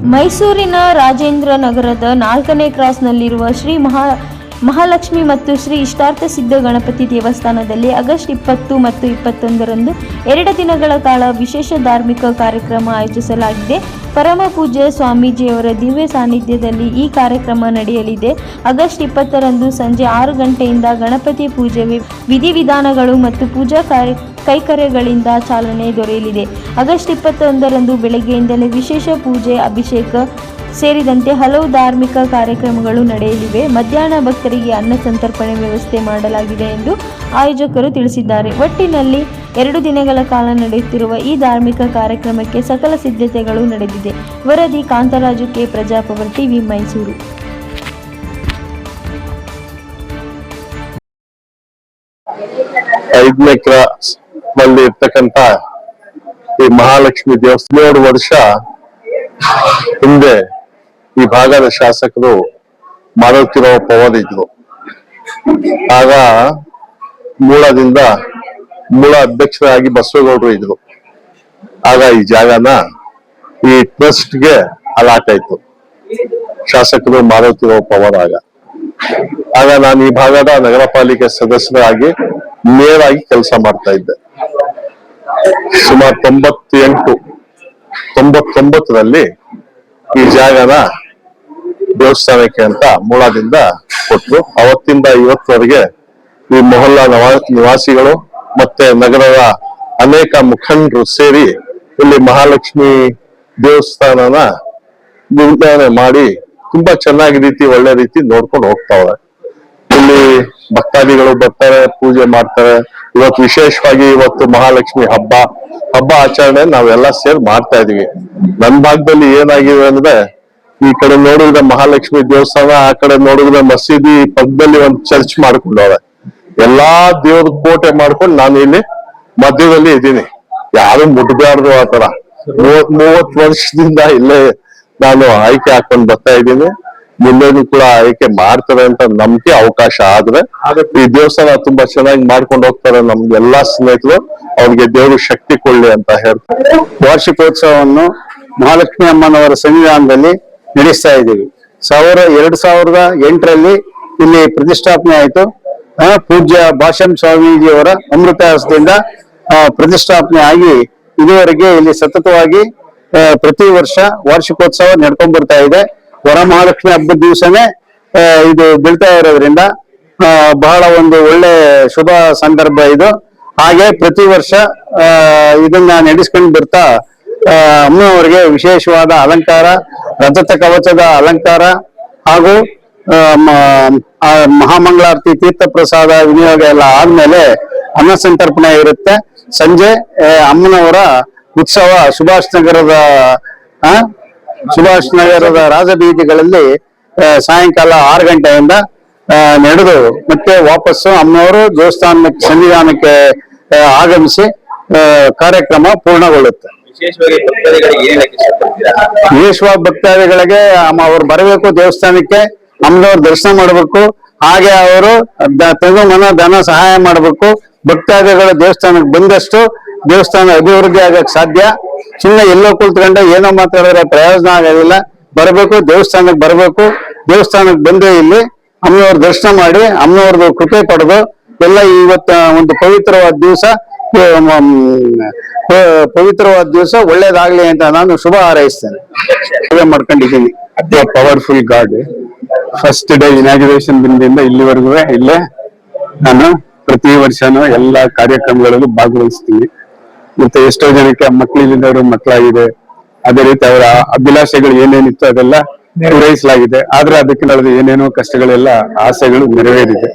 ಮೈಸೂರಿನ ರಾಜೇಂದ್ರ ನಗರದ 4ನೇ ಕ್ರಾಸ್ನಲ್ಲಿರುವ ಶ್ರೀ ಮಹಾಲಕ್ಷ್ಮಿ ಮತ್ತು ಶ್ರೀ ಇಷ್ಟಾರ್ಥ ಸಿದ್ಧ ಗಣಪತಿ ದೇವಸ್ಥಾನದಲ್ಲಿ ಆಗಸ್ಟ್ 20 ಮತ್ತು 21ರಂದು 2 ದಿನಗಳ ಕಾಲ ವಿಶೇಷ ಧಾರ್ಮಿಕ ಕಾರ್ಯಕ್ರಮ ಆಯೋಜಿಸಲಾಗಿದೆ. ಪರಮ ಪೂಜ್ಯ ಸ್ವಾಮೀಜಿಯವರ ದಿವ್ಯ ಸಾನ್ನಿಧ್ಯದಲ್ಲಿ ಈ ಕಾರ್ಯಕ್ರಮ ನಡೆಯಲಿದೆ. ಆಗಸ್ಟ್ 20ರಂದು ಸಂಜೆ 6 ಗಂಟೆಯಿಂದ ಗಣಪತಿ ಪೂಜೆ ವಿಧಿವಿಧಾನಗಳು ಮತ್ತು ಪೂಜಾ ಕೈಕರ್ಯಗಳಿಂದ ಚಾಲನೆ ದೊರೆಯಲಿದೆ. ಆಗಸ್ಟ್ 21ರಂದು ಬೆಳಗ್ಗೆಯಿಂದಲೇ ವಿಶೇಷ ಪೂಜೆ, ಅಭಿಷೇಕ ಸೇರಿದಂತೆ ಹಲವು ಧಾರ್ಮಿಕ ಕಾರ್ಯಕ್ರಮಗಳು ನಡೆಯಲಿವೆ. ಮಧ್ಯಾಹ್ನ ಭಕ್ತರಿಗೆ ಅನ್ನ ಸಂತರ್ಪಣೆ ವ್ಯವಸ್ಥೆ ಮಾಡಲಾಗಿದೆ ಎಂದು ಆಯೋಜಕರು ತಿಳಿಸಿದ್ದಾರೆ. ಒಟ್ಟಿನಲ್ಲಿ 2 ದಿನಗಳ ಕಾಲ ನಡೆಯುತ್ತಿರುವ ಈ ಧಾರ್ಮಿಕ ಕಾರ್ಯಕ್ರಮಕ್ಕೆ ಸಕಲ ಸಿದ್ಧತೆಗಳು ನಡೆದಿದೆ. ವರದಿ ಕಾಂತರಾಜು ಕೆ, ಪ್ರಜಾಪವರ್ ಟಿವಿ, ಮೈಸೂರು. ಐದನೇ ಕ್ರಾಸ್ ನಲ್ಲಿ ಇರ್ತಕ್ಕಂತ ಈ ಮಹಾಲಕ್ಷ್ಮಿ ದೇವಸ್ಥಾನ 7 ವರ್ಷ ಹಿಂದೆ ಈ ಭಾಗದ ಶಾಸಕರು ಮಾರುತಿರಾವ್ ಪವಾರ್ ಇದ್ರು. ಆಗ ಮೂಲ ಅಧ್ಯಕ್ಷರಾಗಿ ಬಸವೇಗೌಡರು ಇದ್ರು. ಆಗ ಈ ಜಾಗನ ಈ ಟ್ರಸ್ಟ್ಗೆ ಅಲಾಟ್ ಆಯ್ತು, ಶಾಸಕರು ಮಾರುತಿರಾವ್ ಪವಾರ್. ಆಗ ನಾನು ಈ ಭಾಗದ ನಗರ ಪಾಲಿಕೆ ಸದಸ್ಯರಾಗಿ ಮೇಯರ್ ಆಗಿ ಕೆಲಸ ಮಾಡ್ತಾ ಇದ್ದೆ. ಸುಮಾರು 99ರಲ್ಲಿ ಈ ಜಾಗನ ದೇವಸ್ಥಾನಕ್ಕೆ ಅಂತ ಮೂಲದಿಂದ ಕೊಟ್ಟರು. ಅವತ್ತಿಂದ ಇವತ್ತವರೆಗೆ ಈ ಮೊಹಲ್ಲಾ ನಿವಾಸಿಗಳು ಮತ್ತೆ ನಗರದ ಅನೇಕ ಮುಖಂಡರು ಸೇರಿ ಇಲ್ಲಿ ಮಹಾಲಕ್ಷ್ಮಿ ದೇವಸ್ಥಾನನ ನಿರ್ಮಾಣ ಮಾಡಿ ತುಂಬಾ ಚೆನ್ನಾಗಿ ಒಳ್ಳೆ ರೀತಿ ನೋಡ್ಕೊಂಡು ಹೋಗ್ತಾವ್ರೆ. ಇಲ್ಲಿ ಭಕ್ತಾದಿಗಳು ಬರ್ತಾರೆ, ಪೂಜೆ ಮಾಡ್ತಾರೆ. ಇವತ್ತು ವಿಶೇಷವಾಗಿ ಮಹಾಲಕ್ಷ್ಮಿ ಹಬ್ಬ ಆಚರಣೆ ನಾವೆಲ್ಲ ಸೇರಿ ಮಾಡ್ತಾ ಇದೀವಿ. ನನ್ನ ಭಾಗದಲ್ಲಿ ಏನಾಗಿದೆ ಅಂದ್ರೆ, ಈ ಕಡೆ ನೋಡಿದ್ರೆ ಮಹಾಲಕ್ಷ್ಮಿ ದೇವಸ್ಥಾನ, ಆ ಕಡೆ ನೋಡಿದ್ರೆ ಮಸೀದಿ ಪಕ್ಕದಲ್ಲಿ ಒಂದು ಚರ್ಚ್ ಮಾಡ್ಕೊಂಡವ್ರೆ. ಎಲ್ಲಾ ದೇವ್ರ ಕೋಟೆ ಮಾಡ್ಕೊಂಡು ನಾನು ಇಲ್ಲಿ ಮಧ್ಯದಲ್ಲಿ ಇದ್ದೀನಿ. ಯಾರು ಮುಟ್ಬಾರ್ದು ಆತರ. 30 ವರ್ಷದಿಂದ ಇಲ್ಲೇ ನಾನು ಆಯ್ಕೆ ಹಾಕೊಂಡು ಬರ್ತಾ ಇದ್ದೀನಿ. ಮುಂದೆನೂ ಕೂಡ ಆಯ್ಕೆ ಮಾಡ್ತಾರೆ ಅಂತ ನಂಬಿಕೆ, ಅವಕಾಶ ಆದ್ರೆ ಈ ದೇವಸ್ಥಾನ ತುಂಬಾ ಚೆನ್ನಾಗಿ ಮಾಡ್ಕೊಂಡು ಹೋಗ್ತಾರೆ. ನಮ್ಗೆ ಎಲ್ಲಾ ಸ್ನೇಹಿತರು ಅವ್ರಿಗೆ ದೇವರು ಶಕ್ತಿ ಕೊಡ್ಲಿ ಅಂತ ಹೇಳ್ತಾರೆ. ವಾರ್ಷಿಕೋತ್ಸವವನ್ನು ಮಹಾಲಕ್ಷ್ಮಿ ಅಮ್ಮನವರ ಸನ್ನಿಧಾನದಲ್ಲಿ ನಡೆಸ್ತಾ ಇದ್ದೀವಿ. 2008ರಲ್ಲಿ ಇಲ್ಲಿ ಪ್ರತಿಷ್ಠಾಪನೆ ಆಯಿತು. ಪೂಜ್ಯ ಭಾಷ್ಯಂ ಸ್ವಾಮೀಜಿಯವರ ಅಮೃತ ಹಸ್ತದಿಂದ ಪ್ರತಿಷ್ಠಾಪನೆ ಆಗಿ ಇದುವರೆಗೆ ಇಲ್ಲಿ ಸತತವಾಗಿ ಪ್ರತಿ ವರ್ಷ ವಾರ್ಷಿಕೋತ್ಸವ ನಡ್ಕೊಂಡ್ ಬರ್ತಾ ಇದೆ. ವರಮಹಾಲಕ್ಷ್ಮಿ ಹಬ್ಬದ ದಿವಸನೇ ಇದು ಬೀಳ್ತಾ ಇರೋದ್ರಿಂದ ಬಹಳ ಒಂದು ಒಳ್ಳೆ ಶುಭ ಸಂದರ್ಭ ಇದು. ಹಾಗೆ ಪ್ರತಿ ವರ್ಷ ಇದನ್ನ ನಡೆಸ್ಕೊಂಡು ಬರ್ತಾ ಅಮ್ಮನವರಿಗೆ ವಿಶೇಷವಾದ ಅಲಂಕಾರ, ರಜತ ಕವಚದ ಅಲಂಕಾರ ಹಾಗೂ ಮಹಾಮಂಗಳಾರತಿ, ತೀರ್ಥ ಪ್ರಸಾದ ವಿನಿಯೋಗ ಎಲ್ಲ ಆದ್ಮೇಲೆ ಅನ್ನ ಸಂತರ್ಪಣೆ ಇರುತ್ತೆ. ಸಂಜೆ ಅಮ್ಮನವರ ಉತ್ಸವ ಸುಭಾಷ್ ನಗರದ ರಾಜಬೀದಿಗಳಲ್ಲಿ ಸಾಯಂಕಾಲ 6 ಗಂಟೆಯಿಂದ ನಡೆದು ಮತ್ತೆ ವಾಪಸ್ಸು ಅಮ್ಮನವರು ದೇವಸ್ಥಾನಕ್ಕೆ ಸನ್ನಿಧಾನಕ್ಕೆ ಆಗಮಿಸಿ ಕಾರ್ಯಕ್ರಮ ಪೂರ್ಣಗೊಳ್ಳುತ್ತೆ. ವಿಶೇಷವಾಗಿ ಭಕ್ತಾದಿಗಳಿಗೆ ಅವರು ಬರಬೇಕು, ದೇವಸ್ಥಾನಕ್ಕೆ ಅಮ್ಮನವ್ರ ದರ್ಶನ ಮಾಡಬೇಕು. ಹಾಗೆ ಅವರು ಧನ ಸಹಾಯ ಮಾಡಬೇಕು. ಭಕ್ತಾದಿಗಳು ದೇವಸ್ಥಾನಕ್ಕೆ ಬಂದಷ್ಟು ದೇವಸ್ಥಾನ ಅಭಿವೃದ್ಧಿ ಆಗಕ್ಕೆ ಸಾಧ್ಯ. ಸುಮ್ಮನೆ ಎಲ್ಲೋ ಕುಳಿತುಕೊಂಡೆ ಏನೋ ಮಾತಾಡಿದ್ರೆ ಪ್ರಯೋಜನ ಆಗೋದಿಲ್ಲ. ಬರಬೇಕು, ದೇವಸ್ಥಾನಕ್ಕೆ ಬರಬೇಕು. ದೇವಸ್ಥಾನಕ್ಕೆ ಬಂದು ಇಲ್ಲಿ ಅಮ್ಮನವ್ರ ದರ್ಶನ ಮಾಡಿ ಅಮ್ಮನವ್ರದ್ದು ಕೃಪೆ ಪಡೆದು ಎಲ್ಲ ಇವತ್ತ ಒಂದು ಪವಿತ್ರವಾದ ದಿವಸ ಒಳ್ಳೇದಾಗ್ಲಿ ಅಂತ ನಾನು ಶುಭ ಹಾರೈಸ್ತೇನೆ. ಮಾಡ್ಕೊಂಡಿದ್ದೀನಿ. Powerful god. ಫಸ್ಟ್ ಡೇ ಇನಾಗ್ಯುರೇಷನ್ ದಿನದಿಂದ ಇಲ್ಲಿವರೆಗೂ ಇಲ್ಲೇ ನಾನು ಪ್ರತಿ ವರ್ಷನೂ ಎಲ್ಲ ಕಾರ್ಯಕ್ರಮಗಳಲ್ಲೂ ಭಾಗವಹಿಸ್ತೀನಿ. ಮತ್ತೆ ಎಷ್ಟೋ ಜನಕ್ಕೆ ಮಕ್ಕಳಿಲ್ಲದವರು ಮಕ್ಕಳಾಗಿದೆ. ಅದೇ ರೀತಿ ಅವರ ಅಭಿಲಾಷೆಗಳು ಏನೇನಿತ್ತು ಅದೆಲ್ಲ ಪೂರೈಸಲಾಗಿದೆ. ಆದ್ರೆ ಅದಕ್ಕೆ ನಡೆದ ಏನೇನೋ ಕಷ್ಟಗಳೆಲ್ಲ ಆಸೆಗಳು ನೆರವೇರಿದೆ.